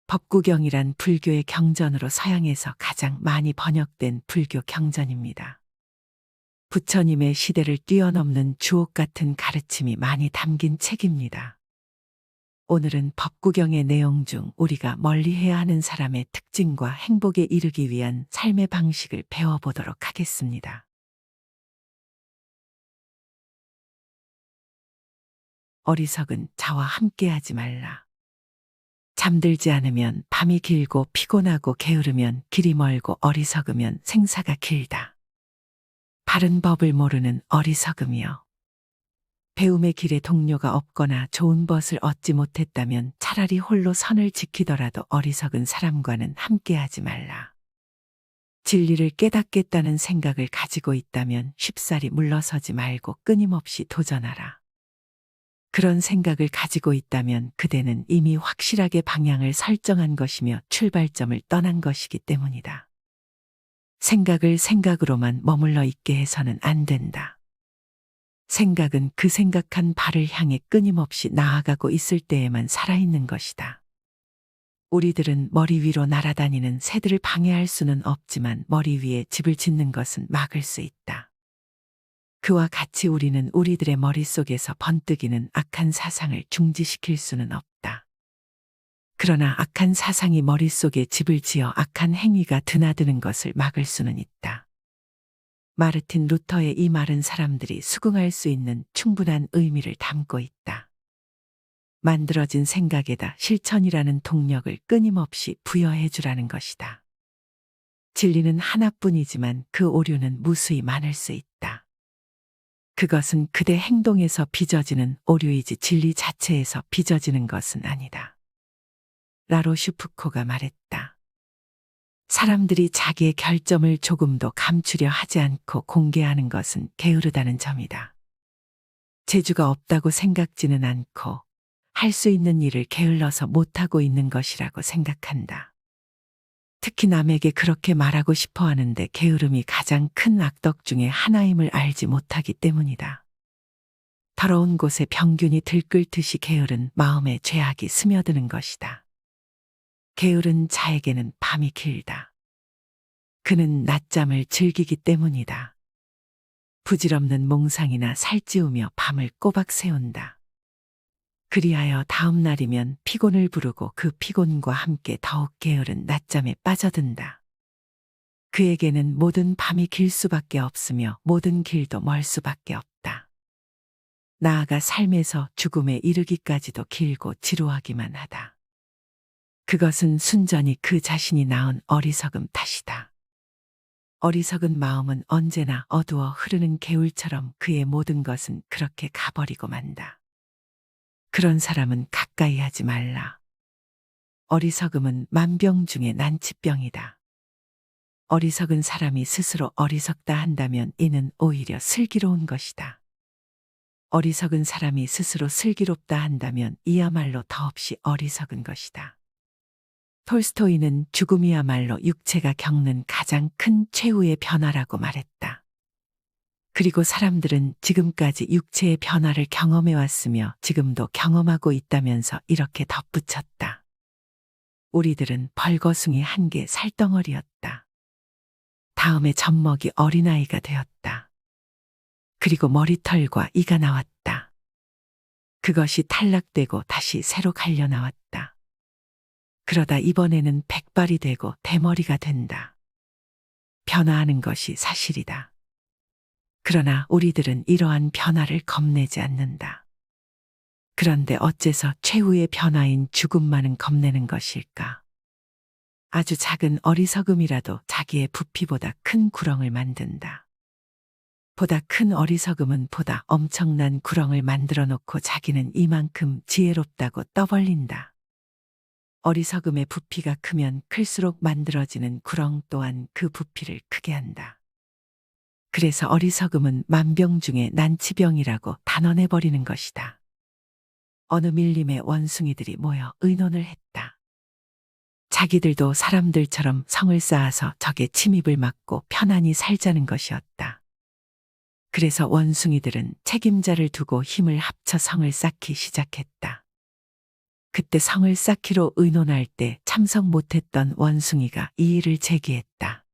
법구경이란 불교의 경전으로 서양에서 가장 많이 번역된 불교 경전입니다. 부처님의 시대를 뛰어넘는 주옥 같은 가르침이 많이 담긴 책입니다. 오늘은 법구경의 내용 중 우리가 멀리해야 하는 사람의 특징과 행복에 이르기 위한 삶의 방식을 배워보도록 하겠습니다. 어리석은 자와 함께하지 말라. 잠들지 않으면 밤이 길고 피곤하고 게으르면 길이 멀고 어리석으면 생사가 길다. 바른 법을 모르는 어리석음이여. 배움의 길에 동료가 없거나 좋은 벗을 얻지 못했다면 차라리 홀로 선을 지키더라도 어리석은 사람과는 함께하지 말라. 진리를 깨닫겠다는 생각을 가지고 있다면 쉽사리 물러서지 말고 끊임없이 도전하라. 그런 생각을 가지고 있다면 그대는 이미 확실하게 방향을 설정한 것이며 출발점을 떠난 것이기 때문이다. 생각을 생각으로만 머물러 있게 해서는 안 된다. 생각은 그 생각한 바를 향해 끊임없이 나아가고 있을 때에만 살아있는 것이다. 우리들은 머리 위로 날아다니는 새들을 방해할 수는 없지만 머리 위에 집을 짓는 것은 막을 수 있다. 그와 같이 우리는 우리들의 머릿속에서 번뜩이는 악한 사상을 중지시킬 수는 없다. 그러나 악한 사상이 머릿속에 집을 지어 악한 행위가 드나드는 것을 막을 수는 있다. 마르틴 루터의 이 말은 사람들이 수긍할 수 있는 충분한 의미를 담고 있다. 만들어진 생각에다 실천이라는 동력을 끊임없이 부여해 주라는 것이다. 진리는 하나뿐이지만 그 오류는 무수히 많을 수 있다. 그것은 그대 행동에서 빚어지는 오류이지 진리 자체에서 빚어지는 것은 아니다. 라로슈프코가 말했다. 사람들이 자기의 결점을 조금도 감추려 하지 않고 공개하는 것은 게으르다는 점이다. 재주가 없다고 생각지는 않고 할 수 있는 일을 게을러서 못하고 있는 것이라고 생각한다. 특히 남에게 그렇게 말하고 싶어 하는데 게으름이 가장 큰 악덕 중에 하나임을 알지 못하기 때문이다. 더러운 곳에 병균이 들끓듯이 게으른 마음에 죄악이 스며드는 것이다. 게으른 자에게는 밤이 길다. 그는 낮잠을 즐기기 때문이다. 부질없는 몽상이나 살찌우며 밤을 꼬박 새운다. 그리하여 다음 날이면 피곤을 부르고 그 피곤과 함께 더욱 게으른 낮잠에 빠져든다. 그에게는 모든 밤이 길 수밖에 없으며 모든 길도 멀 수밖에 없다. 나아가 삶에서 죽음에 이르기까지도 길고 지루하기만 하다. 그것은 순전히 그 자신이 낳은 어리석음 탓이다. 어리석은 마음은 언제나 어두워 흐르는 개울처럼 그의 모든 것은 그렇게 가버리고 만다. 그런 사람은 가까이 하지 말라. 어리석음은 만병 중에 난치병이다. 어리석은 사람이 스스로 어리석다 한다면 이는 오히려 슬기로운 것이다. 어리석은 사람이 스스로 슬기롭다 한다면 이야말로 더없이 어리석은 것이다. 톨스토이는 죽음이야말로 육체가 겪는 가장 큰 최후의 변화라고 말했다. 그리고 사람들은 지금까지 육체의 변화를 경험해왔으며 지금도 경험하고 있다면서 이렇게 덧붙였다. 우리들은 벌거숭이 한 개 살덩어리였다. 다음에 젖먹이 어린아이가 되었다. 그리고 머리털과 이가 나왔다. 그것이 탈락되고 다시 새로 갈려 나왔다. 그러다 이번에는 백발이 되고 대머리가 된다. 변화하는 것이 사실이다. 그러나 우리들은 이러한 변화를 겁내지 않는다. 그런데 어째서 최후의 변화인 죽음만은 겁내는 것일까? 아주 작은 어리석음이라도 자기의 부피보다 큰 구렁을 만든다. 보다 큰 어리석음은 보다 엄청난 구렁을 만들어 놓고 자기는 이만큼 지혜롭다고 떠벌린다. 어리석음의 부피가 크면 클수록 만들어지는 구렁 또한 그 부피를 크게 한다. 그래서 어리석음은 만병 중에 난치병이라고 단언해버리는 것이다. 어느 밀림에 원숭이들이 모여 의논을 했다. 자기들도 사람들처럼 성을 쌓아서 적의 침입을 막고 편안히 살자는 것이었다. 그래서 원숭이들은 책임자를 두고 힘을 합쳐 성을 쌓기 시작했다. 그때 성을 쌓기로 의논할 때 참석 못했던 원숭이가 이의를 제기했다.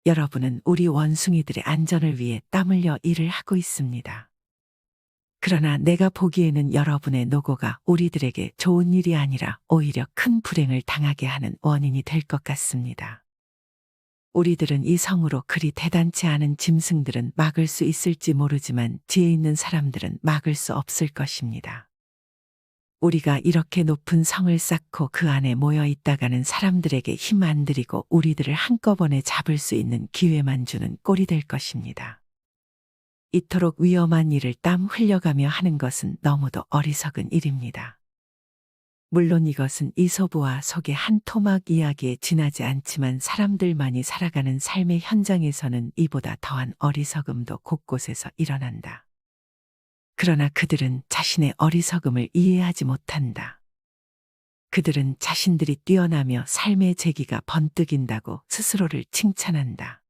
여러분은 우리 원숭이들의 안전을 위해 땀 흘려 일을 하고 있습니다. 그러나 내가 보기에는 여러분의 노고가 우리들에게 좋은 일이 아니라 오히려 큰 불행을 당하게 하는 원인이 될 것 같습니다. 우리들은 이 성으로 그리 대단치 않은 짐승들은 막을 수 있을지 모르지만 지혜 있는 사람들은 막을 수 없을 것입니다. 우리가 이렇게 높은 성을 쌓고 그 안에 모여 있다가는 사람들에게 힘 안 들이고 우리들을 한꺼번에 잡을 수 있는 기회만 주는 꼴이 될 것입니다. 이토록 위험한 일을 땀 흘려가며 하는 것은 너무도 어리석은 일입니다. 물론 이것은 이솝우와 속의 한 토막 이야기에 지나지 않지만 사람들만이 살아가는 삶의 현장에서는 이보다 더한 어리석음도 곳곳에서 일어난다. 그러나 그들은 자신의 어리석음을 이해하지 못한다. 그들은 자신들이 뛰어나며 삶의 재기가 번뜩인다고 스스로를 칭찬한다.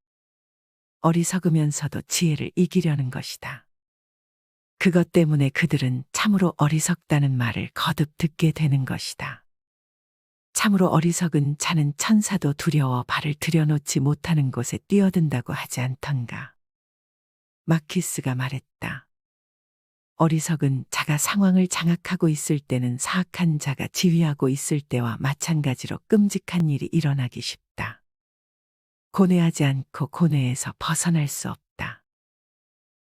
어리석으면서도 지혜를 이기려는 것이다. 그것 때문에 그들은 참으로 어리석다는 말을 거듭 듣게 되는 것이다. 참으로 어리석은 자는 천사도 두려워 발을 들여놓지 못하는 곳에 뛰어든다고 하지 않던가. 마키스가 말했다. 어리석은 자가 상황을 장악하고 있을 때는 사악한 자가 지휘하고 있을 때와 마찬가지로 끔찍한 일이 일어나기 쉽다. 고뇌하지 않고 고뇌에서 벗어날 수 없다.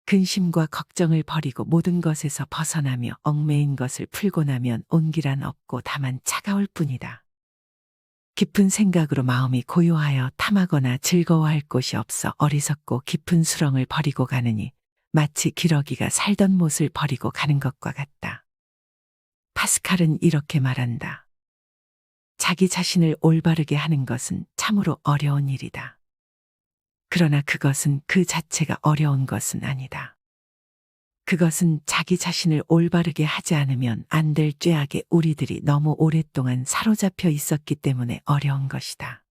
근심과 걱정을 버리고 모든 것에서 벗어나며 얽매인 것을 풀고 나면 온기란 없고 다만 차가울 뿐이다. 깊은 생각으로 마음이 고요하여 탐하거나 즐거워할 곳이 없어 어리석고 깊은 수렁을 버리고 가느니 마치 기러기가 살던 못을 버리고 가는 것과 같다. 파스칼은 이렇게 말한다. 자기 자신을 올바르게 하는 것은 참으로 어려운 일이다. 그러나 그것은 그 자체가 어려운 것은 아니다. 그것은 자기 자신을 올바르게 하지 않으면 안 될 죄악에 우리들이 너무 오랫동안 사로잡혀 있었기 때문에 어려운 것이다.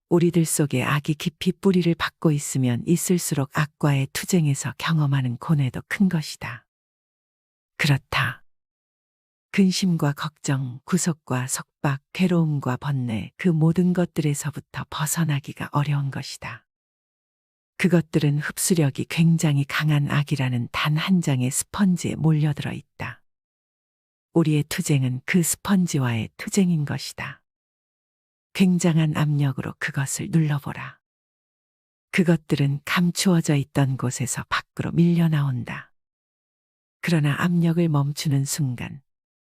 우리들 속에 악이 깊이 뿌리를 받고 있으면 있을수록 악과의 투쟁에서 경험하는 고뇌도 큰 것이다. 그렇다. 근심과 걱정, 구속과 속박, 괴로움과 번뇌 그 모든 것들에서부터 벗어나기가 어려운 것이다. 그것들은 흡수력이 굉장히 강한 악이라는 단 한 장의 스펀지에 몰려들어 있다. 우리의 투쟁은 그 스펀지와의 투쟁인 것이다. 굉장한 압력으로 그것을 눌러보라. 그것들은 감추어져 있던 곳에서 밖으로 밀려나온다. 그러나 압력을 멈추는 순간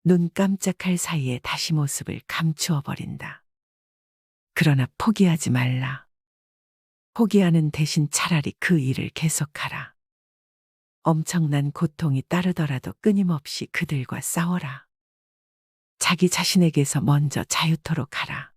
눈 깜짝할 사이에 다시 모습을 감추어 버린다. 그러나 포기하지 말라. 포기하는 대신 차라리 그 일을 계속하라. 엄청난 고통이 따르더라도 끊임없이 그들과 싸워라. 자기 자신에게서 먼저 자유토록 하라.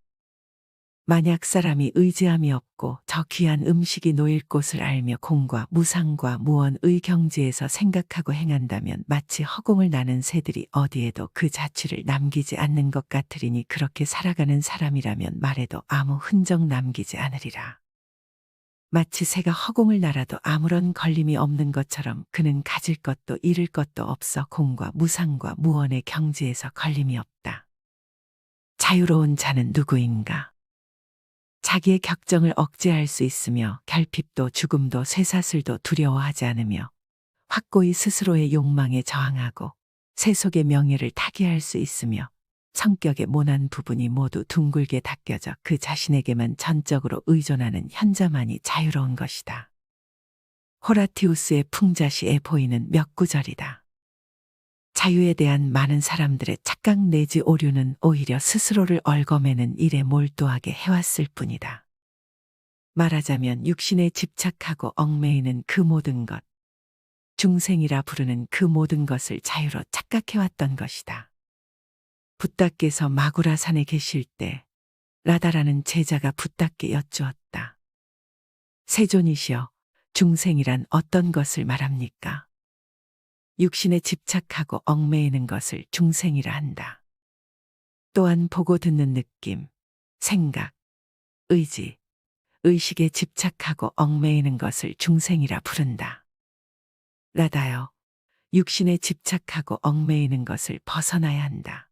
만약 사람이 의지함이 없고 저 귀한 음식이 놓일 곳을 알며 공과 무상과 무언의 경지에서 생각하고 행한다면 마치 허공을 나는 새들이 어디에도 그 자취를 남기지 않는 것 같으리니 그렇게 살아가는 사람이라면 말에도 아무 흔적 남기지 않으리라. 마치 새가 허공을 날아도 아무런 걸림이 없는 것처럼 그는 가질 것도 잃을 것도 없어 공과 무상과 무언의 경지에서 걸림이 없다. 자유로운 자는 누구인가? 자기의 격정을 억제할 수 있으며 결핍도 죽음도 쇠사슬도 두려워하지 않으며 확고히 스스로의 욕망에 저항하고 세속의 명예를 타개할 수 있으며 성격의 모난 부분이 모두 둥글게 닦여져 그 자신에게만 전적으로 의존하는 현자만이 자유로운 것이다. 호라티우스의 풍자시에 보이는 몇 구절이다. 자유에 대한 많은 사람들의 착각 내지 오류는 오히려 스스로를 얽어매는 일에 몰두하게 해왔을 뿐이다. 말하자면 육신에 집착하고 얽매이는 그 모든 것, 중생이라 부르는 그 모든 것을 자유로 착각해왔던 것이다. 붓다께서 마구라산에 계실 때 라다라는 제자가 붓다께 여쭈었다. 세존이시여, 중생이란 어떤 것을 말합니까? 육신에 집착하고 얽매이는 것을 중생이라 한다. 또한 보고 듣는 느낌, 생각, 의지, 의식에 집착하고 얽매이는 것을 중생이라 부른다. 라다여, 육신에 집착하고 얽매이는 것을 벗어나야 한다.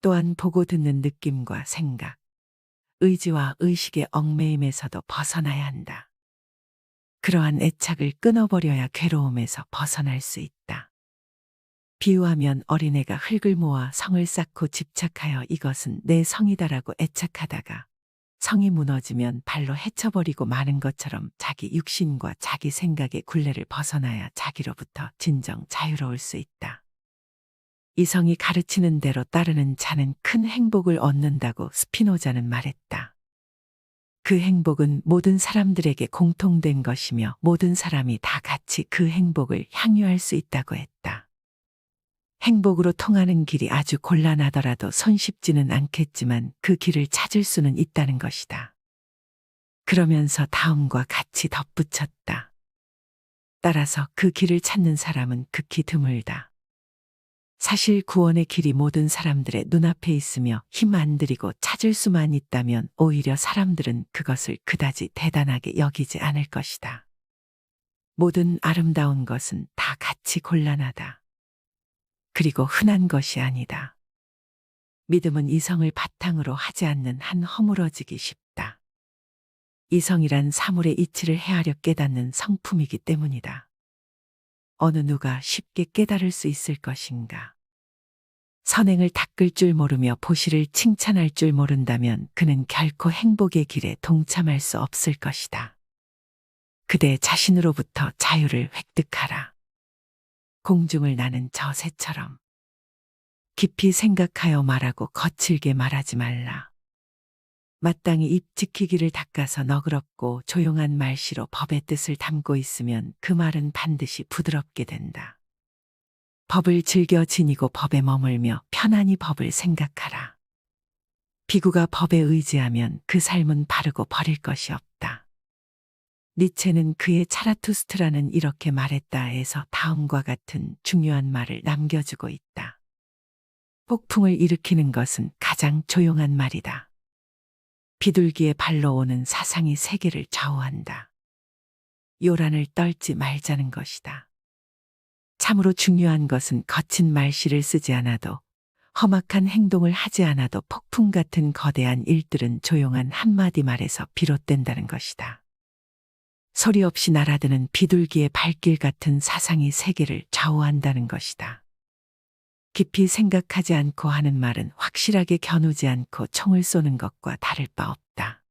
또한 보고 듣는 느낌과 생각, 의지와 의식의 얽매임에서도 벗어나야 한다. 그러한 애착을 끊어버려야 괴로움에서 벗어날 수 있다. 비유하면 어린애가 흙을 모아 성을 쌓고 집착하여 이것은 내 성이다라고 애착하다가 성이 무너지면 발로 헤쳐버리고 마는 것처럼 자기 육신과 자기 생각의 굴레를 벗어나야 자기로부터 진정 자유로울 수 있다. 이 성이 가르치는 대로 따르는 자는 큰 행복을 얻는다고 스피노자는 말했다. 그 행복은 모든 사람들에게 공통된 것이며 모든 사람이 다 같이 그 행복을 향유할 수 있다고 했다. 행복으로 통하는 길이 아주 곤란하더라도 손쉽지는 않겠지만 그 길을 찾을 수는 있다는 것이다. 그러면서 다음과 같이 덧붙였다. 따라서 그 길을 찾는 사람은 극히 드물다. 사실 구원의 길이 모든 사람들의 눈앞에 있으며 힘 안 들이고 찾을 수만 있다면 오히려 사람들은 그것을 그다지 대단하게 여기지 않을 것이다. 모든 아름다운 것은 다 같이 곤란하다. 그리고 흔한 것이 아니다. 믿음은 이성을 바탕으로 하지 않는 한 허물어지기 쉽다. 이성이란 사물의 이치를 헤아려 깨닫는 성품이기 때문이다. 어느 누가 쉽게 깨달을 수 있을 것인가? 선행을 닦을 줄 모르며 보시를 칭찬할 줄 모른다면 그는 결코 행복의 길에 동참할 수 없을 것이다. 그대 자신으로부터 자유를 획득하라. 공중을 나는 저 새처럼 깊이 생각하여 말하고 거칠게 말하지 말라. 마땅히 입 지키기를 닦아서 너그럽고 조용한 말씨로 법의 뜻을 담고 있으면 그 말은 반드시 부드럽게 된다. 법을 즐겨 지니고 법에 머물며 편안히 법을 생각하라. 비구가 법에 의지하면 그 삶은 바르고 버릴 것이 없다. 니체는 그의 차라투스트라는 이렇게 말했다에서 다음과 같은 중요한 말을 남겨주고 있다. 폭풍을 일으키는 것은 가장 조용한 말이다. 비둘기의 발로 오는 사상이 세계를 좌우한다. 요란을 떨지 말자는 것이다. 참으로 중요한 것은 거친 말씨를 쓰지 않아도 험악한 행동을 하지 않아도 폭풍 같은 거대한 일들은 조용한 한마디 말에서 비롯된다는 것이다. 소리 없이 날아드는 비둘기의 발길 같은 사상이 세계를 좌우한다는 것이다. 깊이 생각하지 않고 하는 말은 확실하게 겨누지 않고 총을 쏘는 것과 다를 바 없다.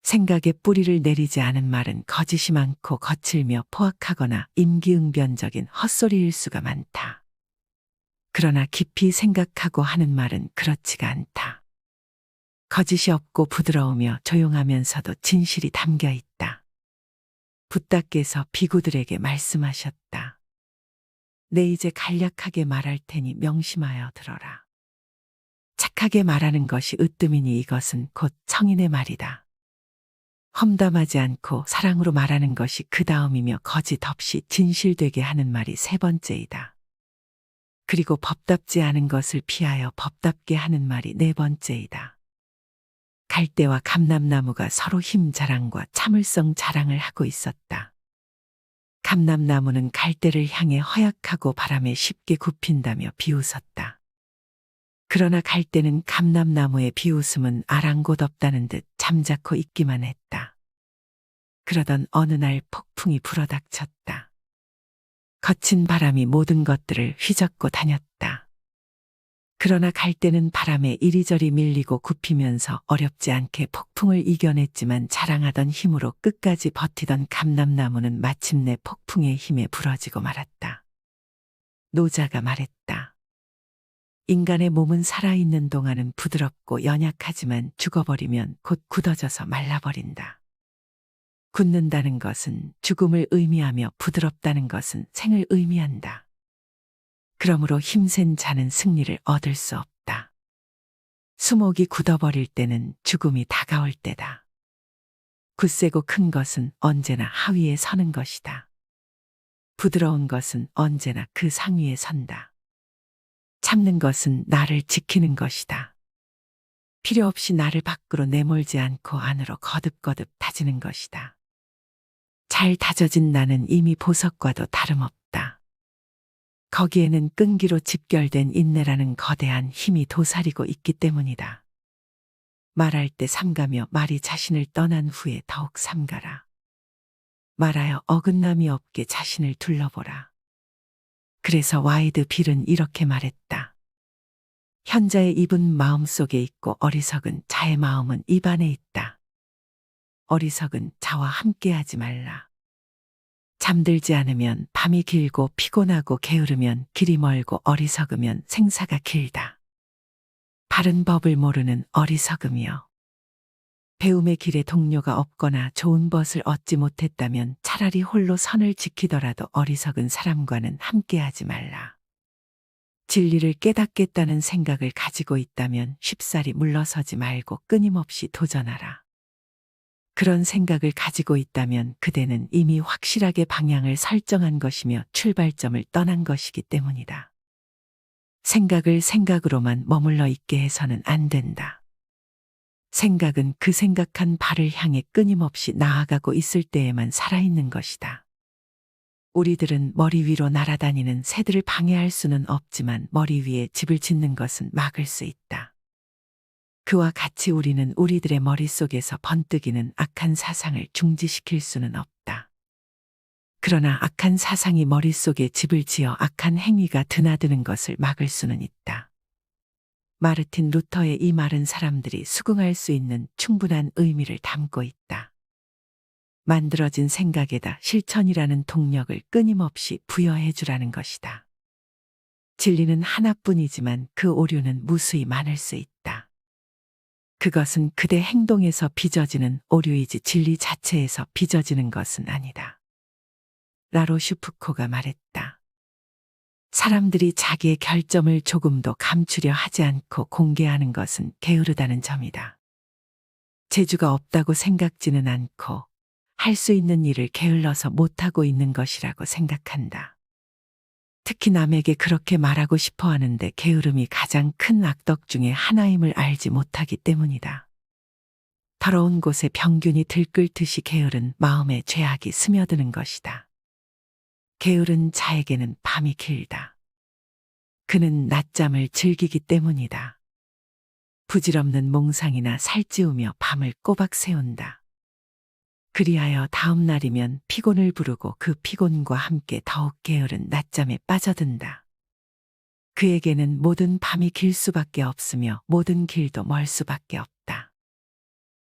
생각에 뿌리를 내리지 않은 말은 거짓이 많고 거칠며 포악하거나 임기응변적인 헛소리일 수가 많다. 그러나 깊이 생각하고 하는 말은 그렇지가 않다. 거짓이 없고 부드러우며 조용하면서도 진실이 담겨 있다. 붓다께서 비구들에게 말씀하셨다. 내 이제 간략하게 말할 테니 명심하여 들어라. 착하게 말하는 것이 으뜸이니 이것은 곧 성인의 말이다. 험담하지 않고 사랑으로 말하는 것이 그 다음이며 거짓 없이 진실되게 하는 말이 세 번째이다. 그리고 법답지 않은 것을 피하여 법답게 하는 말이 네 번째이다. 갈대와 감람나무가 서로 힘 자랑과 참을성 자랑을 하고 있었다. 감람나무는 갈대를 향해 허약하고 바람에 쉽게 굽힌다며 비웃었다. 그러나 갈대는 감람나무의 비웃음은 아랑곳없다는 듯 잠자코 있기만 했다. 그러던 어느 날 폭풍이 불어닥쳤다. 거친 바람이 모든 것들을 휘젓고 다녔다. 그러나 갈대는 바람에 이리저리 밀리고 굽히면서 어렵지 않게 폭풍을 이겨냈지만 자랑하던 힘으로 끝까지 버티던 감람나무는 마침내 폭풍의 힘에 부러지고 말았다. 노자가 말했다. 인간의 몸은 살아있는 동안은 부드럽고 연약하지만 죽어버리면 곧 굳어져서 말라버린다. 굳는다는 것은 죽음을 의미하며 부드럽다는 것은 생을 의미한다. 그러므로 힘센 자는 승리를 얻을 수 없다. 수목이 굳어버릴 때는 죽음이 다가올 때다. 굳세고 큰 것은 언제나 하위에 서는 것이다. 부드러운 것은 언제나 그 상위에 선다. 참는 것은 나를 지키는 것이다. 필요 없이 나를 밖으로 내몰지 않고 안으로 거듭거듭 다지는 것이다. 잘 다져진 나는 이미 보석과도 다름없다. 거기에는 끈기로 집결된 인내라는 거대한 힘이 도사리고 있기 때문이다. 말할 때 삼가며 말이 자신을 떠난 후에 더욱 삼가라. 말하여 어긋남이 없게 자신을 둘러보라. 그래서 와이드 빌은 이렇게 말했다. 현자의 입은 마음속에 있고 어리석은 자의 마음은 입 안에 있다. 어리석은 자와 함께하지 말라. 잠들지 않으면 밤이 길고 피곤하고 게으르면 길이 멀고 어리석으면 생사가 길다. 바른 법을 모르는 어리석음이여. 배움의 길에 동료가 없거나 좋은 벗을 얻지 못했다면 차라리 홀로 선을 지키더라도 어리석은 사람과는 함께하지 말라. 진리를 깨닫겠다는 생각을 가지고 있다면 쉽사리 물러서지 말고 끊임없이 도전하라. 그런 생각을 가지고 있다면 그대는 이미 확실하게 방향을 설정한 것이며 출발점을 떠난 것이기 때문이다. 생각을 생각으로만 머물러 있게 해서는 안 된다. 생각은 그 생각한 바를 향해 끊임없이 나아가고 있을 때에만 살아있는 것이다. 우리들은 머리 위로 날아다니는 새들을 방해할 수는 없지만 머리 위에 집을 짓는 것은 막을 수 있다. 그와 같이 우리는 우리들의 머릿속에서 번뜩이는 악한 사상을 중지시킬 수는 없다. 그러나 악한 사상이 머릿속에 집을 지어 악한 행위가 드나드는 것을 막을 수는 있다. 마르틴 루터의 이 말은 사람들이 수긍할 수 있는 충분한 의미를 담고 있다. 만들어진 생각에다 실천이라는 동력을 끊임없이 부여해 주라는 것이다. 진리는 하나뿐이지만 그 오류는 무수히 많을 수 있다. 그것은 그대 행동에서 빚어지는 오류이지 진리 자체에서 빚어지는 것은 아니다. 라로슈프코가 말했다. 사람들이 자기의 결점을 조금도 감추려 하지 않고 공개하는 것은 게으르다는 점이다. 재주가 없다고 생각지는 않고 할 수 있는 일을 게을러서 못하고 있는 것이라고 생각한다. 특히 남에게 그렇게 말하고 싶어 하는데 게으름이 가장 큰 악덕 중에 하나임을 알지 못하기 때문이다. 더러운 곳에 병균이 들끓듯이 게으른 마음에 죄악이 스며드는 것이다. 게으른 자에게는 밤이 길다. 그는 낮잠을 즐기기 때문이다. 부질없는 몽상이나 살찌우며 밤을 꼬박 새운다. 그리하여 다음 날이면 피곤을 부르고 그 피곤과 함께 더욱 게으른 낮잠에 빠져든다. 그에게는 모든 밤이 길 수밖에 없으며 모든 길도 멀 수밖에 없다.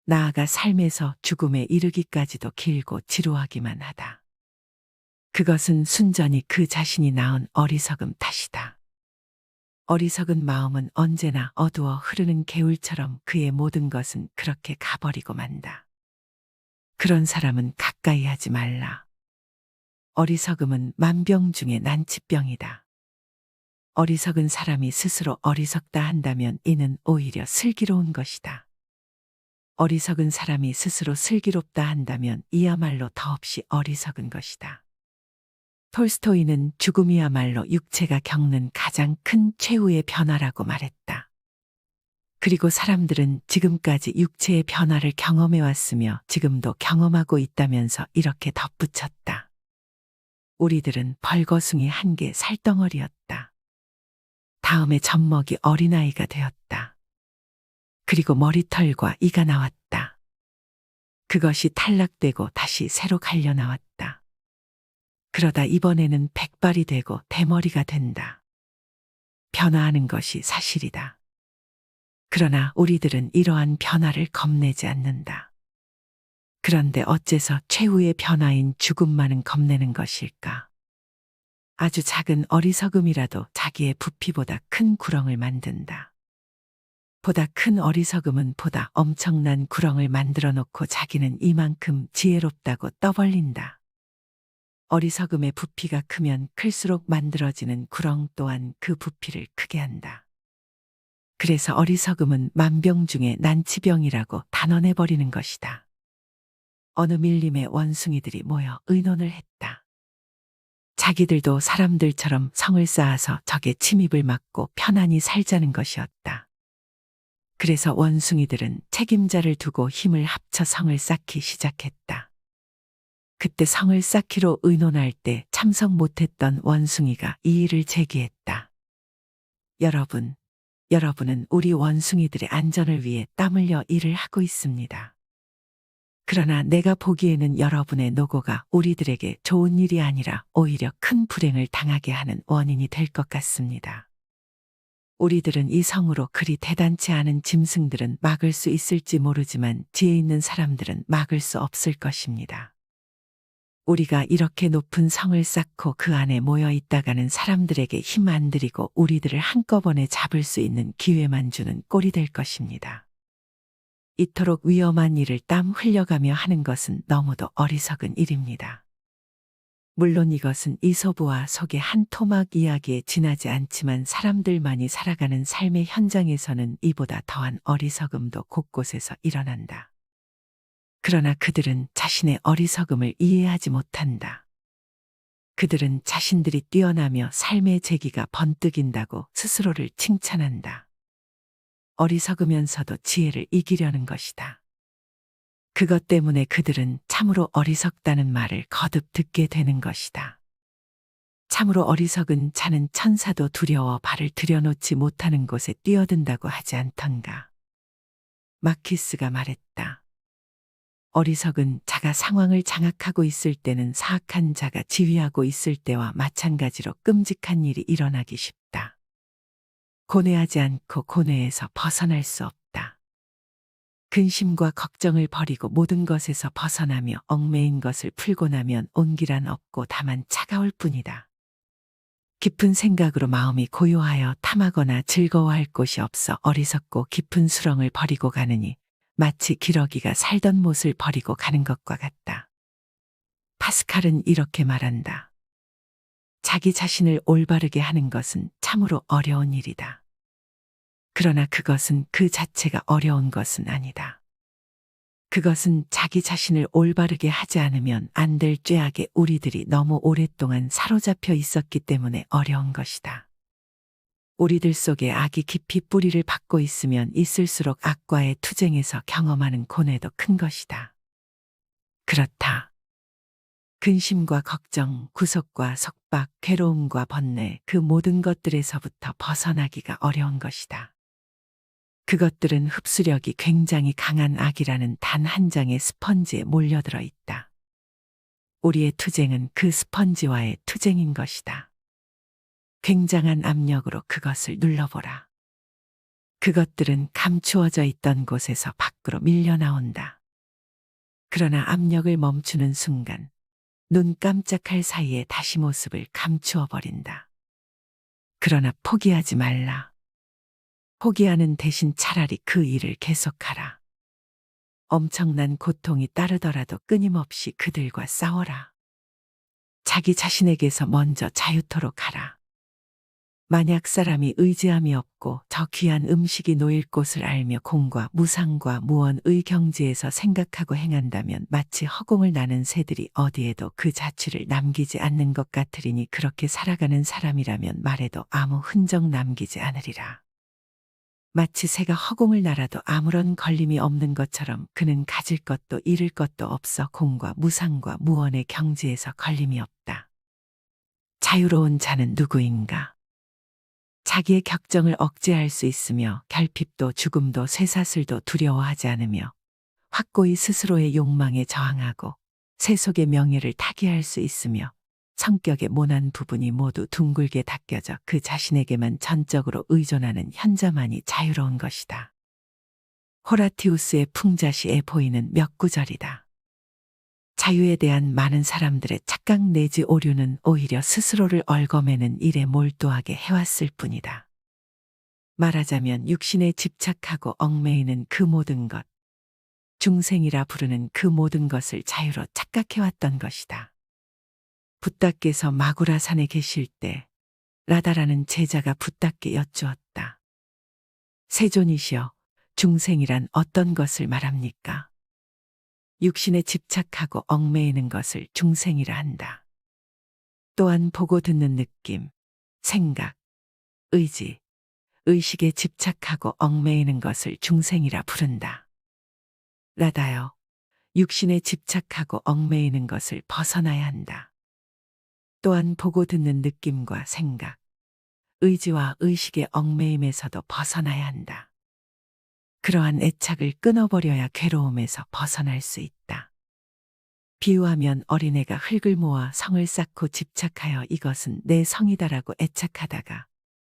나아가 삶에서 죽음에 이르기까지도 길고 지루하기만 하다. 그것은 순전히 그 자신이 낳은 어리석음 탓이다. 어리석은 마음은 언제나 어두워 흐르는 개울처럼 그의 모든 것은 그렇게 가버리고 만다. 그런 사람은 가까이 하지 말라. 어리석음은 만병 중에 난치병이다. 어리석은 사람이 스스로 어리석다 한다면 이는 오히려 슬기로운 것이다. 어리석은 사람이 스스로 슬기롭다 한다면 이야말로 더없이 어리석은 것이다. 톨스토이는 죽음이야말로 육체가 겪는 가장 큰 최후의 변화라고 말했다. 그리고 사람들은 지금까지 육체의 변화를 경험해 왔으며 지금도 경험하고 있다면서 이렇게 덧붙였다. 우리들은 벌거숭이 한 개 살덩어리였다. 다음에 젖먹이 어린아이가 되었다. 그리고 머리털과 이가 나왔다. 그것이 탈락되고 다시 새로 갈려 나왔다. 그러다 이번에는 백발이 되고 대머리가 된다. 변화하는 것이 사실이다. 그러나 우리들은 이러한 변화를 겁내지 않는다. 그런데 어째서 최후의 변화인 죽음만은 겁내는 것일까? 아주 작은 어리석음이라도 자기의 부피보다 큰 구렁을 만든다. 보다 큰 어리석음은 보다 엄청난 구렁을 만들어 놓고 자기는 이만큼 지혜롭다고 떠벌린다. 어리석음의 부피가 크면 클수록 만들어지는 구렁 또한 그 부피를 크게 한다. 그래서 어리석음은 만병 중에 난치병이라고 단언해버리는 것이다. 어느 밀림의 원숭이들이 모여 의논을 했다. 자기들도 사람들처럼 성을 쌓아서 적의 침입을 막고 편안히 살자는 것이었다. 그래서 원숭이들은 책임자를 두고 힘을 합쳐 성을 쌓기 시작했다. 그때 성을 쌓기로 의논할 때 참석 못했던 원숭이가 이의를 제기했다. 여러분은 우리 원숭이들의 안전을 위해 땀 흘려 일을 하고 있습니다. 그러나 내가 보기에는 여러분의 노고가 우리들에게 좋은 일이 아니라 오히려 큰 불행을 당하게 하는 원인이 될 것 같습니다. 우리들은 이 성으로 그리 대단치 않은 짐승들은 막을 수 있을지 모르지만 지혜 있는 사람들은 막을 수 없을 것입니다. 우리가 이렇게 높은 성을 쌓고 그 안에 모여 있다가는 사람들에게 힘 안 들이고 우리들을 한꺼번에 잡을 수 있는 기회만 주는 꼴이 될 것입니다. 이토록 위험한 일을 땀 흘려가며 하는 것은 너무도 어리석은 일입니다. 물론 이것은 이솝우와 속의 한 토막 이야기에 지나지 않지만 사람들만이 살아가는 삶의 현장에서는 이보다 더한 어리석음도 곳곳에서 일어난다. 그러나 그들은 자신의 어리석음을 이해하지 못한다. 그들은 자신들이 뛰어나며 삶의 재기가 번뜩인다고 스스로를 칭찬한다. 어리석으면서도 지혜를 이기려는 것이다. 그것 때문에 그들은 참으로 어리석다는 말을 거듭 듣게 되는 것이다. 참으로 어리석은 자는 천사도 두려워 발을 들여놓지 못하는 곳에 뛰어든다고 하지 않던가. 마키스가 말했다. 어리석은 자가 상황을 장악하고 있을 때는 사악한 자가 지휘하고 있을 때와 마찬가지로 끔찍한 일이 일어나기 쉽다. 고뇌하지 않고 고뇌에서 벗어날 수 없다. 근심과 걱정을 버리고 모든 것에서 벗어나며 얽매인 것을 풀고 나면 온기란 없고 다만 차가울 뿐이다. 깊은 생각으로 마음이 고요하여 탐하거나 즐거워할 곳이 없어 어리석고 깊은 수렁을 버리고 가느니 마치 기러기가 살던 못을 버리고 가는 것과 같다. 파스칼은 이렇게 말한다. 자기 자신을 올바르게 하는 것은 참으로 어려운 일이다. 그러나 그것은 그 자체가 어려운 것은 아니다. 그것은 자기 자신을 올바르게 하지 않으면 안 될 죄악에 우리들이 너무 오랫동안 사로잡혀 있었기 때문에 어려운 것이다. 우리들 속에 악이 깊이 뿌리를 받고 있으면 있을수록 악과의 투쟁에서 경험하는 고뇌도 큰 것이다. 그렇다. 근심과 걱정, 구속과 속박, 괴로움과 번뇌, 그 모든 것들에서부터 벗어나기가 어려운 것이다. 그것들은 흡수력이 굉장히 강한 악이라는 단 한 장의 스펀지에 몰려들어 있다. 우리의 투쟁은 그 스펀지와의 투쟁인 것이다. 굉장한 압력으로 그것을 눌러보라. 그것들은 감추어져 있던 곳에서 밖으로 밀려 나온다. 그러나 압력을 멈추는 순간 눈 깜짝할 사이에 다시 모습을 감추어 버린다. 그러나 포기하지 말라. 포기하는 대신 차라리 그 일을 계속하라. 엄청난 고통이 따르더라도 끊임없이 그들과 싸워라. 자기 자신에게서 먼저 자유토록 하라. 만약 사람이 의지함이 없고 저 귀한 음식이 놓일 곳을 알며 공과 무상과 무언의 경지에서 생각하고 행한다면 마치 허공을 나는 새들이 어디에도 그 자취를 남기지 않는 것 같으리니 그렇게 살아가는 사람이라면 말해도 아무 흔적 남기지 않으리라. 마치 새가 허공을 날아도 아무런 걸림이 없는 것처럼 그는 가질 것도 잃을 것도 없어 공과 무상과 무언의 경지에서 걸림이 없다. 자유로운 자는 누구인가? 자기의 격정을 억제할 수 있으며 결핍도 죽음도 쇠사슬도 두려워하지 않으며 확고히 스스로의 욕망에 저항하고 세속의 명예를 타개할 수 있으며 성격의 모난 부분이 모두 둥글게 닦여져 그 자신에게만 전적으로 의존하는 현자만이 자유로운 것이다. 호라티우스의 풍자시에 보이는 몇 구절이다. 자유에 대한 많은 사람들의 착각 내지 오류는 오히려 스스로를 얽어매는 일에 몰두하게 해왔을 뿐이다. 말하자면 육신에 집착하고 얽매이는 그 모든 것, 중생이라 부르는 그 모든 것을 자유로 착각해왔던 것이다. 붓다께서 마구라산에 계실 때 라다라는 제자가 붓다께 여쭈었다. 세존이시여, 중생이란 어떤 것을 말합니까? 육신에 집착하고 얽매이는 것을 중생이라 한다. 또한 보고 듣는 느낌, 생각, 의지, 의식에 집착하고 얽매이는 것을 중생이라 부른다. 라다여, 육신에 집착하고 얽매이는 것을 벗어나야 한다. 또한 보고 듣는 느낌과 생각, 의지와 의식의 얽매임에서도 벗어나야 한다. 그러한 애착을 끊어버려야 괴로움에서 벗어날 수 있다. 비유하면 어린애가 흙을 모아 성을 쌓고 집착하여 이것은 내 성이다라고 애착하다가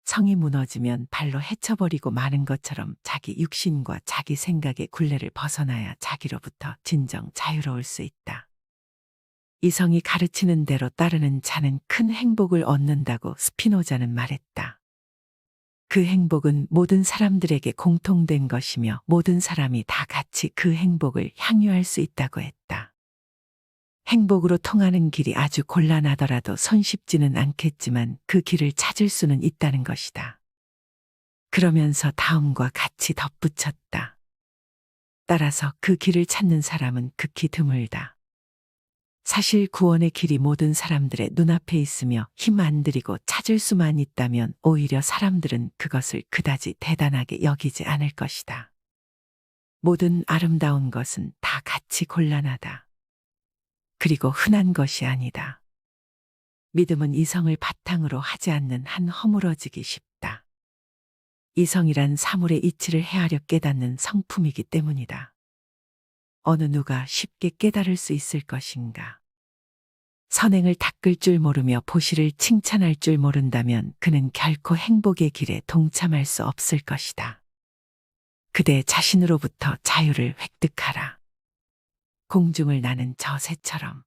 성이 무너지면 발로 헤쳐버리고 마는 것처럼 자기 육신과 자기 생각의 굴레를 벗어나야 자기로부터 진정 자유로울 수 있다. 이성이 가르치는 대로 따르는 자는 큰 행복을 얻는다고 스피노자는 말했다. 그 행복은 모든 사람들에게 공통된 것이며 모든 사람이 다 같이 그 행복을 향유할 수 있다고 했다. 행복으로 통하는 길이 아주 곤란하더라도 손쉽지는 않겠지만 그 길을 찾을 수는 있다는 것이다. 그러면서 다음과 같이 덧붙였다. 따라서 그 길을 찾는 사람은 극히 드물다. 사실 구원의 길이 모든 사람들의 눈앞에 있으며 힘 안 들이고 찾을 수만 있다면 오히려 사람들은 그것을 그다지 대단하게 여기지 않을 것이다. 모든 아름다운 것은 다 같이 곤란하다. 그리고 흔한 것이 아니다. 믿음은 이성을 바탕으로 하지 않는 한 허물어지기 쉽다. 이성이란 사물의 이치를 헤아려 깨닫는 성품이기 때문이다. 어느 누가 쉽게 깨달을 수 있을 것인가? 선행을 닦을 줄 모르며 보시를 칭찬할 줄 모른다면 그는 결코 행복의 길에 동참할 수 없을 것이다. 그대 자신으로부터 자유를 획득하라. 공중을 나는 저 새처럼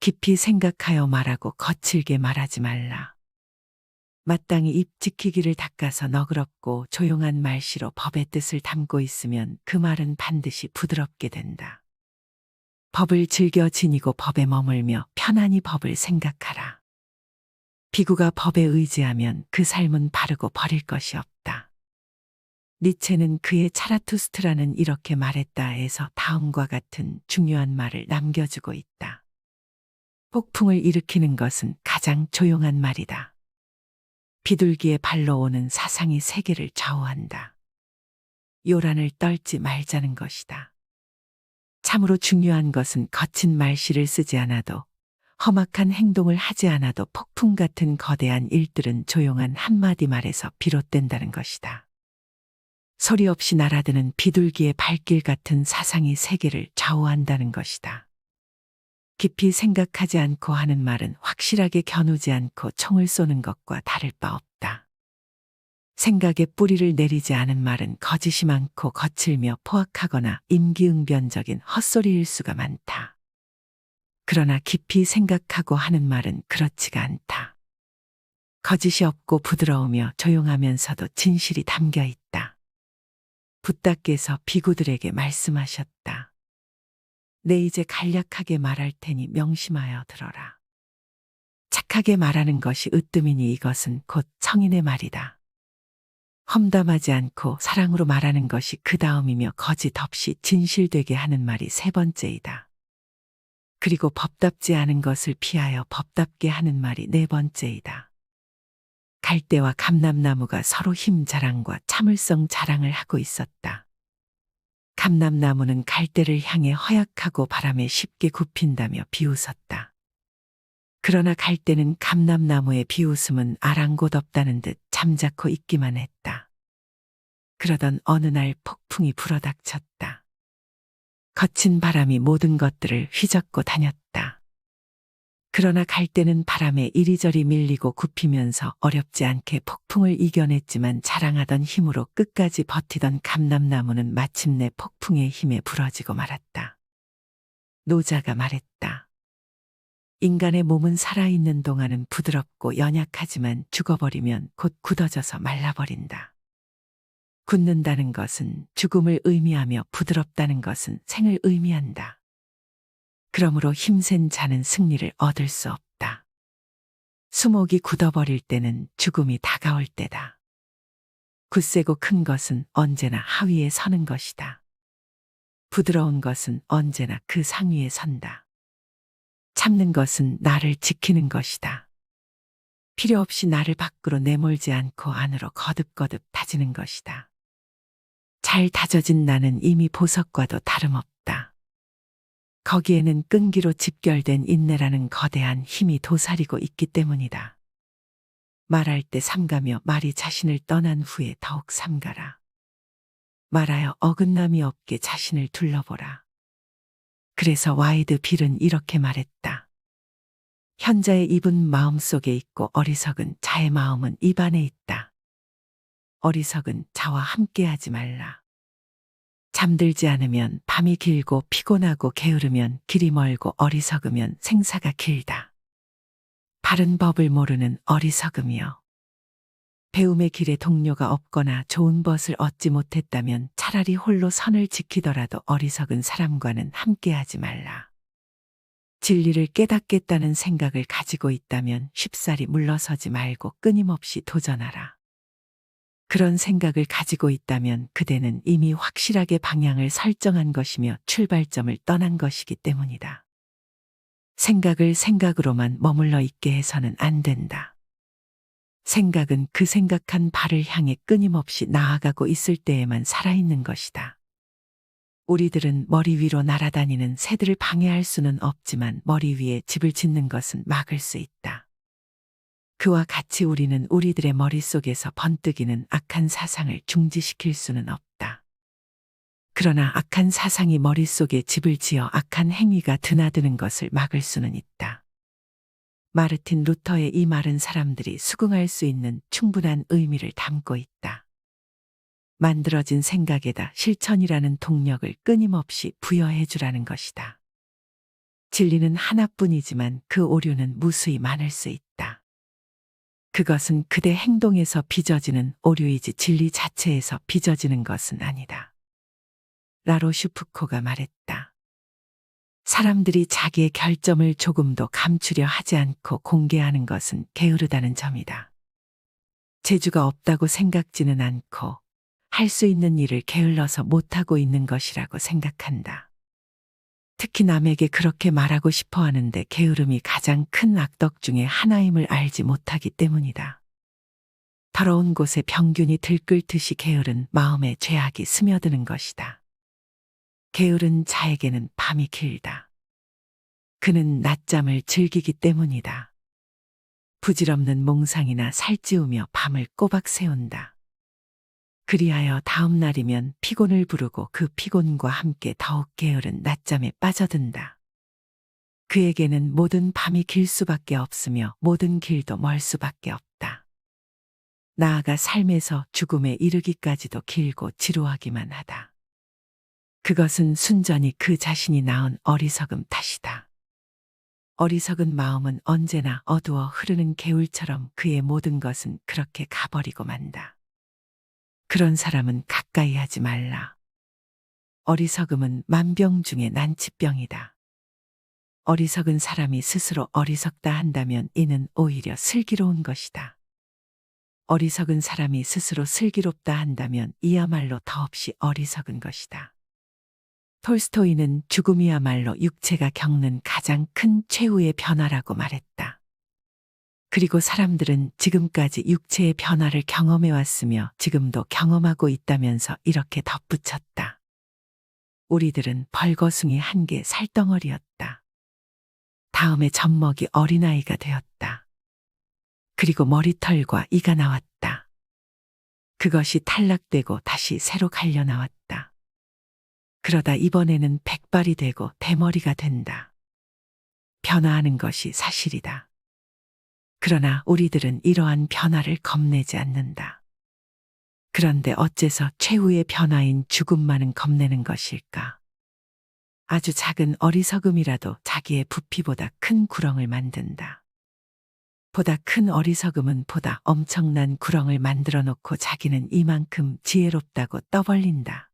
깊이 생각하여 말하고 거칠게 말하지 말라. 마땅히 입 지키기를 닦아서 너그럽고 조용한 말씨로 법의 뜻을 담고 있으면 그 말은 반드시 부드럽게 된다. 법을 즐겨 지니고 법에 머물며 편안히 법을 생각하라. 비구가 법에 의지하면 그 삶은 바르고 버릴 것이 없다. 니체는 그의 차라투스트라는 이렇게 말했다에서 다음과 같은 중요한 말을 남겨주고 있다. 폭풍을 일으키는 것은 가장 조용한 말이다. 비둘기의 발로 오는 사상이 세계를 좌우한다. 요란을 떨지 말자는 것이다. 참으로 중요한 것은 거친 말씨를 쓰지 않아도 험악한 행동을 하지 않아도 폭풍 같은 거대한 일들은 조용한 한마디 말에서 비롯된다는 것이다. 소리 없이 날아드는 비둘기의 발길 같은 사상이 세계를 좌우한다는 것이다. 깊이 생각하지 않고 하는 말은 확실하게 겨누지 않고 총을 쏘는 것과 다를 바 없다. 생각에 뿌리를 내리지 않은 말은 거짓이 많고 거칠며 포악하거나 임기응변적인 헛소리일 수가 많다. 그러나 깊이 생각하고 하는 말은 그렇지가 않다. 거짓이 없고 부드러우며 조용하면서도 진실이 담겨 있다. 붓다께서 비구들에게 말씀하셨다. 내 이제 간략하게 말할 테니 명심하여 들어라. 착하게 말하는 것이 으뜸이니 이것은 곧 성인의 말이다. 험담하지 않고 사랑으로 말하는 것이 그 다음이며 거짓 없이 진실되게 하는 말이 세 번째이다. 그리고 법답지 않은 것을 피하여 법답게 하는 말이 네 번째이다. 갈대와 감람나무가 서로 힘 자랑과 참을성 자랑을 하고 있었다. 감람나무는 갈대를 향해 허약하고 바람에 쉽게 굽힌다며 비웃었다. 그러나 갈대는 감람나무의 비웃음은 아랑곳없다는 듯 잠자코 있기만 했다. 그러던 어느 날 폭풍이 불어닥쳤다. 거친 바람이 모든 것들을 휘젓고 다녔다. 그러나 갈대는 바람에 이리저리 밀리고 굽히면서 어렵지 않게 폭풍을 이겨냈지만 자랑하던 힘으로 끝까지 버티던 감람나무는 마침내 폭풍의 힘에 부러지고 말았다. 노자가 말했다. 인간의 몸은 살아있는 동안은 부드럽고 연약하지만 죽어버리면 곧 굳어져서 말라버린다. 굳는다는 것은 죽음을 의미하며 부드럽다는 것은 생을 의미한다. 그러므로 힘센 자는 승리를 얻을 수 없다. 수목이 굳어버릴 때는 죽음이 다가올 때다. 굳세고 큰 것은 언제나 하위에 서는 것이다. 부드러운 것은 언제나 그 상위에 선다. 참는 것은 나를 지키는 것이다. 필요 없이 나를 밖으로 내몰지 않고 안으로 거듭거듭 다지는 것이다. 잘 다져진 나는 이미 보석과도 다름없다. 거기에는 끈기로 집결된 인내라는 거대한 힘이 도사리고 있기 때문이다. 말할 때 삼가며 말이 자신을 떠난 후에 더욱 삼가라. 말하여 어긋남이 없게 자신을 둘러보라. 그래서 와이드 빌은 이렇게 말했다. 현자의 입은 마음속에 있고 어리석은 자의 마음은 입 안에 있다. 어리석은 자와 함께하지 말라. 잠들지 않으면 밤이 길고 피곤하고 게으르면 길이 멀고 어리석으면 생사가 길다. 바른 법을 모르는 어리석음이여. 배움의 길에 동료가 없거나 좋은 벗을 얻지 못했다면 차라리 홀로 선을 지키더라도 어리석은 사람과는 함께하지 말라. 진리를 깨닫겠다는 생각을 가지고 있다면 쉽사리 물러서지 말고 끊임없이 도전하라. 그런 생각을 가지고 있다면 그대는 이미 확실하게 방향을 설정한 것이며 출발점을 떠난 것이기 때문이다. 생각을 생각으로만 머물러 있게 해서는 안 된다. 생각은 그 생각한 바를 향해 끊임없이 나아가고 있을 때에만 살아있는 것이다. 우리들은 머리 위로 날아다니는 새들을 방해할 수는 없지만 머리 위에 집을 짓는 것은 막을 수 있다. 그와 같이 우리는 우리들의 머릿속에서 번뜩이는 악한 사상을 중지시킬 수는 없다. 그러나 악한 사상이 머릿속에 집을 지어 악한 행위가 드나드는 것을 막을 수는 있다. 마르틴 루터의 이 말은 사람들이 수긍할 수 있는 충분한 의미를 담고 있다. 만들어진 생각에다 실천이라는 동력을 끊임없이 부여해 주라는 것이다. 진리는 하나뿐이지만 그 오류는 무수히 많을 수 있다. 그것은 그대 행동에서 빚어지는 오류이지 진리 자체에서 빚어지는 것은 아니다. 라로슈프코가 말했다. 사람들이 자기의 결점을 조금도 감추려 하지 않고 공개하는 것은 게으르다는 점이다. 재주가 없다고 생각지는 않고 할 수 있는 일을 게을러서 못하고 있는 것이라고 생각한다. 특히 남에게 그렇게 말하고 싶어 하는데 게으름이 가장 큰 악덕 중에 하나임을 알지 못하기 때문이다. 더러운 곳에 병균이 들끓듯이 게으른 마음에 죄악이 스며드는 것이다. 게으른 자에게는 밤이 길다. 그는 낮잠을 즐기기 때문이다. 부질없는 몽상이나 살찌우며 밤을 꼬박 새운다. 그리하여 다음 날이면 피곤을 부르고 그 피곤과 함께 더욱 게으른 낮잠에 빠져든다. 그에게는 모든 밤이 길 수밖에 없으며 모든 길도 멀 수밖에 없다. 나아가 삶에서 죽음에 이르기까지도 길고 지루하기만 하다. 그것은 순전히 그 자신이 낳은 어리석음 탓이다. 어리석은 마음은 언제나 어두워 흐르는 개울처럼 그의 모든 것은 그렇게 가버리고 만다. 그런 사람은 가까이 하지 말라. 어리석음은 만병 중에 난치병이다. 어리석은 사람이 스스로 어리석다 한다면 이는 오히려 슬기로운 것이다. 어리석은 사람이 스스로 슬기롭다 한다면 이야말로 더없이 어리석은 것이다. 톨스토이는 죽음이야말로 육체가 겪는 가장 큰 최후의 변화라고 말했다. 그리고 사람들은 지금까지 육체의 변화를 경험해 왔으며 지금도 경험하고 있다면서 이렇게 덧붙였다. 우리들은 벌거숭이 한 개 살덩어리였다. 다음에 젖먹이 어린아이가 되었다. 그리고 머리털과 이가 나왔다. 그것이 탈락되고 다시 새로 갈려 나왔다. 그러다 이번에는 백발이 되고 대머리가 된다. 변화하는 것이 사실이다. 그러나 우리들은 이러한 변화를 겁내지 않는다. 그런데 어째서 최후의 변화인 죽음만은 겁내는 것일까? 아주 작은 어리석음이라도 자기의 부피보다 큰 구렁을 만든다. 보다 큰 어리석음은 보다 엄청난 구렁을 만들어 놓고 자기는 이만큼 지혜롭다고 떠벌린다.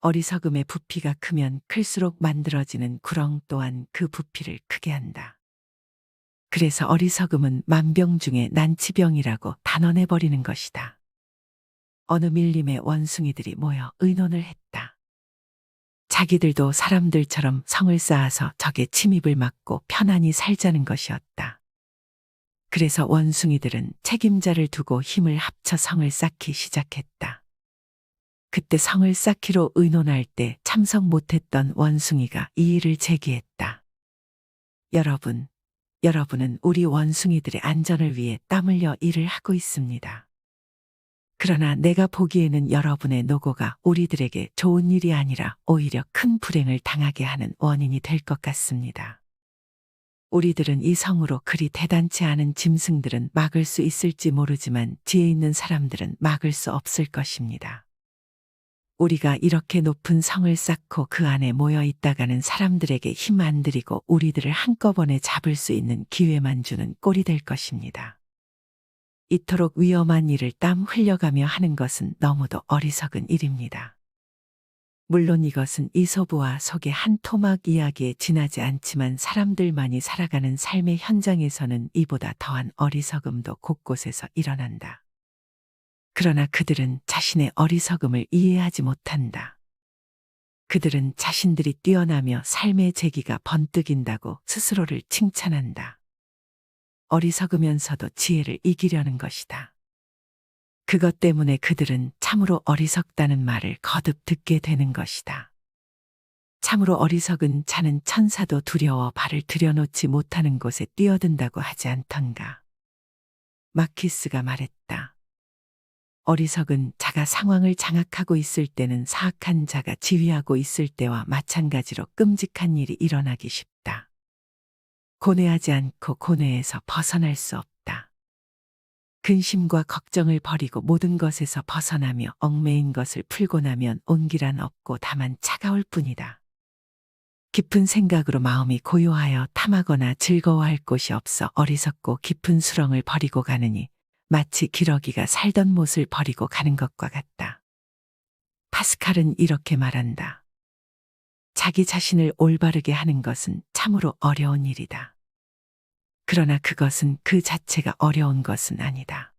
어리석음의 부피가 크면 클수록 만들어지는 구렁 또한 그 부피를 크게 한다. 그래서 어리석음은 만병 중에 난치병이라고 단언해버리는 것이다. 어느 밀림의 원숭이들이 모여 의논을 했다. 자기들도 사람들처럼 성을 쌓아서 적의 침입을 막고 편안히 살자는 것이었다. 그래서 원숭이들은 책임자를 두고 힘을 합쳐 성을 쌓기 시작했다. 그때 성을 쌓기로 의논할 때 참석 못했던 원숭이가 이의를 제기했다. 여러분은 우리 원숭이들의 안전을 위해 땀 흘려 일을 하고 있습니다. 그러나 내가 보기에는 여러분의 노고가 우리들에게 좋은 일이 아니라 오히려 큰 불행을 당하게 하는 원인이 될 것 같습니다. 우리들은 이 성으로 그리 대단치 않은 짐승들은 막을 수 있을지 모르지만 지혜 있는 사람들은 막을 수 없을 것입니다. 우리가 이렇게 높은 성을 쌓고 그 안에 모여 있다가는 사람들에게 힘 안 들이고 우리들을 한꺼번에 잡을 수 있는 기회만 주는 꼴이 될 것입니다. 이토록 위험한 일을 땀 흘려가며 하는 것은 너무도 어리석은 일입니다. 물론 이것은 이솝우와 속의 한 토막 이야기에 지나지 않지만 사람들만이 살아가는 삶의 현장에서는 이보다 더한 어리석음도 곳곳에서 일어난다. 그러나 그들은 자신의 어리석음을 이해하지 못한다. 그들은 자신들이 뛰어나며 삶의 재기가 번뜩인다고 스스로를 칭찬한다. 어리석으면서도 지혜를 이기려는 것이다. 그것 때문에 그들은 참으로 어리석다는 말을 거듭 듣게 되는 것이다. 참으로 어리석은 자는 천사도 두려워 발을 들여놓지 못하는 곳에 뛰어든다고 하지 않던가. 마키스가 말했다. 어리석은 자가 상황을 장악하고 있을 때는 사악한 자가 지휘하고 있을 때와 마찬가지로 끔찍한 일이 일어나기 쉽다. 고뇌하지 않고 고뇌에서 벗어날 수 없다. 근심과 걱정을 버리고 모든 것에서 벗어나며 얽매인 것을 풀고 나면 온기란 없고 다만 차가울 뿐이다. 깊은 생각으로 마음이 고요하여 탐하거나 즐거워할 곳이 없어 어리석고 깊은 수렁을 버리고 가느니 마치 기러기가 살던 못을 버리고 가는 것과 같다. 파스칼은 이렇게 말한다. 자기 자신을 올바르게 하는 것은 참으로 어려운 일이다. 그러나 그것은 그 자체가 어려운 것은 아니다.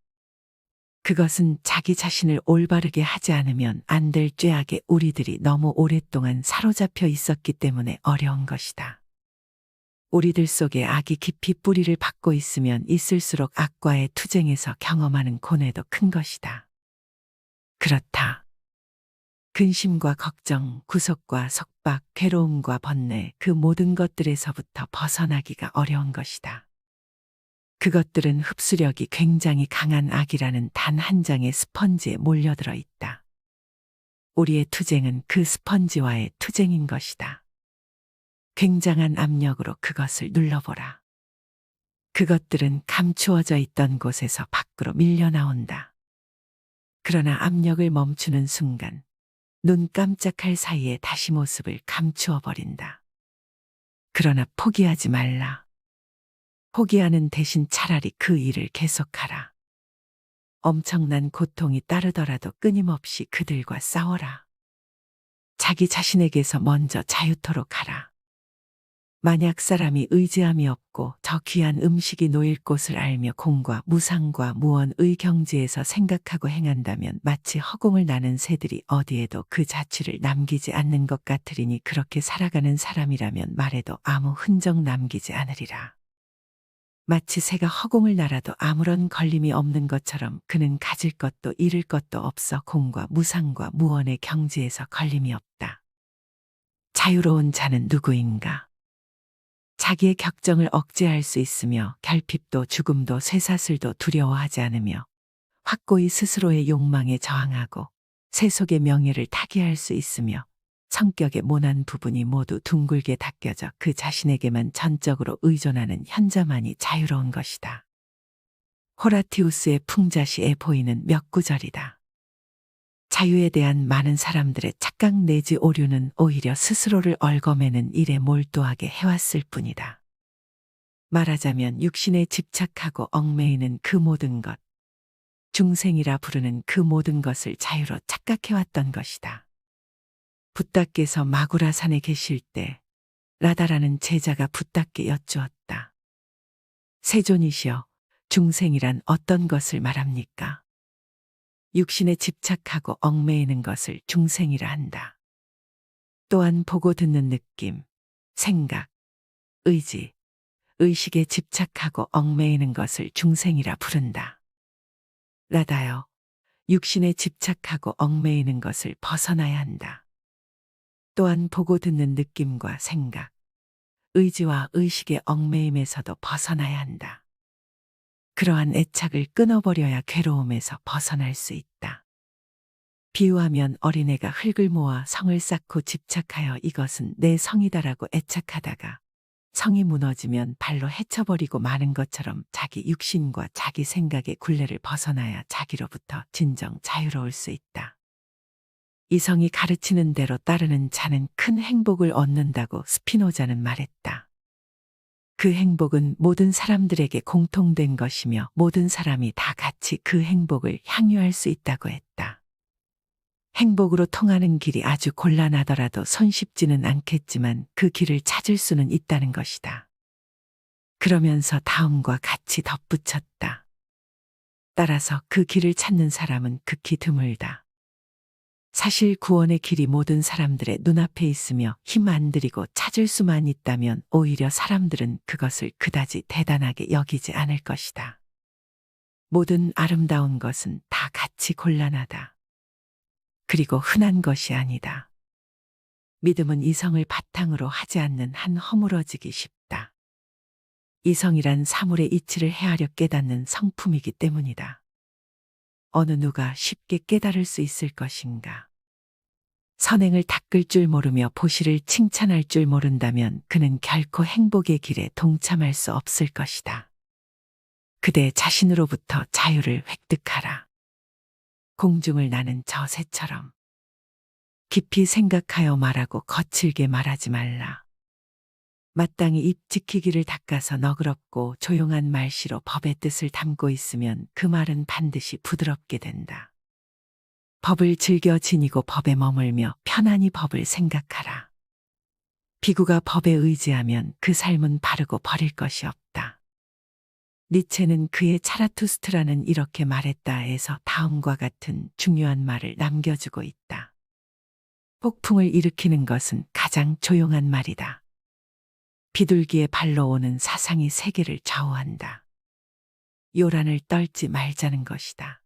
그것은 자기 자신을 올바르게 하지 않으면 안 될 죄악에 우리들이 너무 오랫동안 사로잡혀 있었기 때문에 어려운 것이다. 우리들 속에 악이 깊이 뿌리를 받고 있으면 있을수록 악과의 투쟁에서 경험하는 고뇌도 큰 것이다. 그렇다. 근심과 걱정, 구속과 속박, 괴로움과 번뇌, 그 모든 것들에서부터 벗어나기가 어려운 것이다. 그것들은 흡수력이 굉장히 강한 악이라는 단 한 장의 스펀지에 몰려들어 있다. 우리의 투쟁은 그 스펀지와의 투쟁인 것이다. 굉장한 압력으로 그것을 눌러보라. 그것들은 감추어져 있던 곳에서 밖으로 밀려 나온다. 그러나 압력을 멈추는 순간 눈 깜짝할 사이에 다시 모습을 감추어 버린다. 그러나 포기하지 말라. 포기하는 대신 차라리 그 일을 계속하라. 엄청난 고통이 따르더라도 끊임없이 그들과 싸워라. 자기 자신에게서 먼저 자유토록 하라. 만약 사람이 의지함이 없고 저 귀한 음식이 놓일 곳을 알며 공과 무상과 무언의 경지에서 생각하고 행한다면 마치 허공을 나는 새들이 어디에도 그 자취를 남기지 않는 것 같으리니 그렇게 살아가는 사람이라면 말해도 아무 흔적 남기지 않으리라. 마치 새가 허공을 날아도 아무런 걸림이 없는 것처럼 그는 가질 것도 잃을 것도 없어 공과 무상과 무언의 경지에서 걸림이 없다. 자유로운 자는 누구인가? 자기의 격정을 억제할 수 있으며 결핍도 죽음도 쇠사슬도 두려워하지 않으며 확고히 스스로의 욕망에 저항하고 세속의 명예를 타개할 수 있으며 성격의 모난 부분이 모두 둥글게 닦여져 그 자신에게만 전적으로 의존하는 현자만이 자유로운 것이다. 호라티우스의 풍자시에 보이는 몇 구절이다. 자유에 대한 많은 사람들의 착각 내지 오류는 오히려 스스로를 얽어매는 일에 몰두하게 해왔을 뿐이다. 말하자면 육신에 집착하고 얽매이는 그 모든 것, 중생이라 부르는 그 모든 것을 자유로 착각해왔던 것이다. 붓다께서 마구라산에 계실 때 라다라는 제자가 붓다께 여쭈었다. 세존이시여, 중생이란 어떤 것을 말합니까? 육신에 집착하고 얽매이는 것을 중생이라 한다. 또한 보고 듣는 느낌, 생각, 의지, 의식에 집착하고 얽매이는 것을 중생이라 부른다. 라다여, 육신에 집착하고 얽매이는 것을 벗어나야 한다. 또한 보고 듣는 느낌과 생각, 의지와 의식의 얽매임에서도 벗어나야 한다. 그러한 애착을 끊어버려야 괴로움에서 벗어날 수 있다. 비유하면 어린애가 흙을 모아 성을 쌓고 집착하여 이것은 내 성이다라고 애착하다가 성이 무너지면 발로 헤쳐버리고 마는 것처럼 자기 육신과 자기 생각의 굴레를 벗어나야 자기로부터 진정 자유로울 수 있다. 이 성이 가르치는 대로 따르는 자는 큰 행복을 얻는다고 스피노자는 말했다. 그 행복은 모든 사람들에게 공통된 것이며 모든 사람이 다 같이 그 행복을 향유할 수 있다고 했다. 행복으로 통하는 길이 아주 곤란하더라도 손쉽지는 않겠지만 그 길을 찾을 수는 있다는 것이다. 그러면서 다음과 같이 덧붙였다. 따라서 그 길을 찾는 사람은 극히 드물다. 사실 구원의 길이 모든 사람들의 눈앞에 있으며 힘 안 들이고 찾을 수만 있다면 오히려 사람들은 그것을 그다지 대단하게 여기지 않을 것이다. 모든 아름다운 것은 다 같이 곤란하다. 그리고 흔한 것이 아니다. 믿음은 이성을 바탕으로 하지 않는 한 허물어지기 쉽다. 이성이란 사물의 이치를 헤아려 깨닫는 성품이기 때문이다. 어느 누가 쉽게 깨달을 수 있을 것인가? 선행을 닦을 줄 모르며 보시를 칭찬할 줄 모른다면 그는 결코 행복의 길에 동참할 수 없을 것이다. 그대 자신으로부터 자유를 획득하라. 공중을 나는 저 새처럼 깊이 생각하여 말하고 거칠게 말하지 말라. 마땅히 입 지키기를 닦아서 너그럽고 조용한 말씨로 법의 뜻을 담고 있으면 그 말은 반드시 부드럽게 된다. 법을 즐겨 지니고 법에 머물며 편안히 법을 생각하라. 비구가 법에 의지하면 그 삶은 바르고 버릴 것이 없다. 니체는 그의 차라투스트라는 이렇게 말했다에서 다음과 같은 중요한 말을 남겨주고 있다. 폭풍을 일으키는 것은 가장 조용한 말이다. 비둘기의 발로 오는 사상이 세계를 좌우한다. 요란을 떨지 말자는 것이다.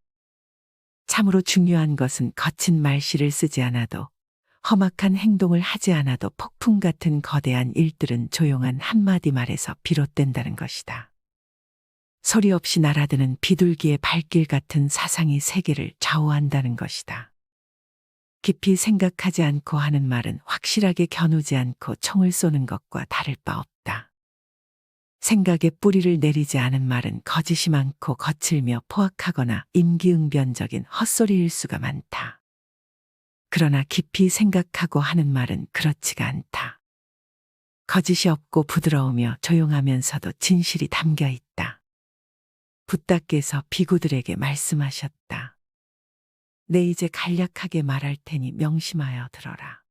참으로 중요한 것은 거친 말씨를 쓰지 않아도 험악한 행동을 하지 않아도 폭풍 같은 거대한 일들은 조용한 한마디 말에서 비롯된다는 것이다. 소리 없이 날아드는 비둘기의 발길 같은 사상이 세계를 좌우한다는 것이다. 깊이 생각하지 않고 하는 말은 확실하게 겨누지 않고 총을 쏘는 것과 다를 바 없다. 생각에 뿌리를 내리지 않은 말은 거짓이 많고 거칠며 포악하거나 임기응변적인 헛소리일 수가 많다. 그러나 깊이 생각하고 하는 말은 그렇지가 않다. 거짓이 없고 부드러우며 조용하면서도 진실이 담겨 있다. 붓다께서 비구들에게 말씀하셨다. 내 이제 간략하게 말할 테니 명심하여 들어라.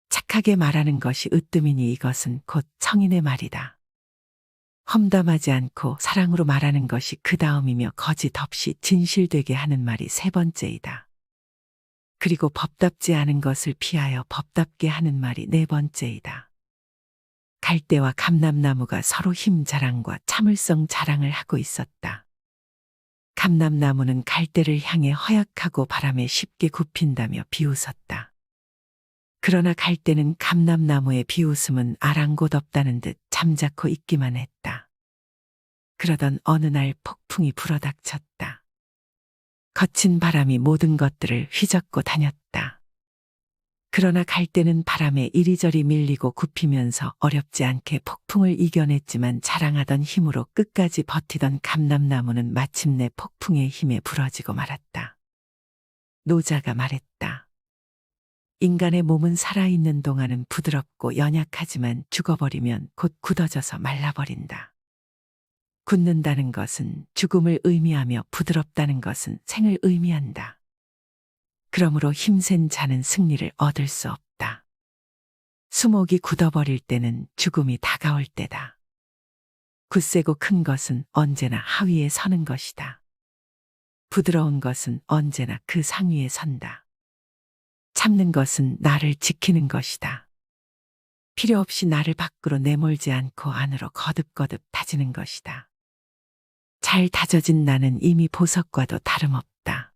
착하게 말하는 것이 으뜸이니 이것은 곧 성인의 말이다. 험담하지 않고 사랑으로 말하는 것이 그 다음이며 거짓 없이 진실되게 하는 말이 세 번째이다. 그리고 법답지 않은 것을 피하여 법답게 하는 말이 네 번째이다. 갈대와 감람나무가 서로 힘 자랑과 참을성 자랑을 하고 있었다. 감람나무는 갈대를 향해 허약하고 바람에 쉽게 굽힌다며 비웃었다. 그러나 갈대는 감람나무의 비웃음은 아랑곳없다는 듯 잠자코 있기만 했다. 그러던 어느 날 폭풍이 불어닥쳤다. 거친 바람이 모든 것들을 휘젓고 다녔다. 그러나 갈대는 바람에 이리저리 밀리고 굽히면서 어렵지 않게 폭풍을 이겨냈지만 자랑하던 힘으로 끝까지 버티던 감람나무는 마침내 폭풍의 힘에 부러지고 말았다. 노자가 말했다. 인간의 몸은 살아있는 동안은 부드럽고 연약하지만 죽어버리면 곧 굳어져서 말라버린다. 굳는다는 것은 죽음을 의미하며 부드럽다는 것은 생을 의미한다. 그러므로 힘센 자는 승리를 얻을 수 없다. 수목이 굳어버릴 때는 죽음이 다가올 때다. 굳세고 큰 것은 언제나 하위에 서는 것이다. 부드러운 것은 언제나 그 상위에 선다. 참는 것은 나를 지키는 것이다. 필요 없이 나를 밖으로 내몰지 않고 안으로 거듭거듭 다지는 것이다. 잘 다져진 나는 이미 보석과도 다름없다.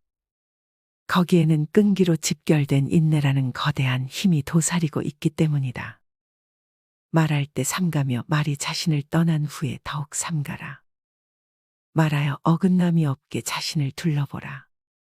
거기에는 끈기로 집결된 인내라는 거대한 힘이 도사리고 있기 때문이다. 말할 때 삼가며 말이 자신을 떠난 후에 더욱 삼가라. 말하여 어긋남이 없게 자신을 둘러보라.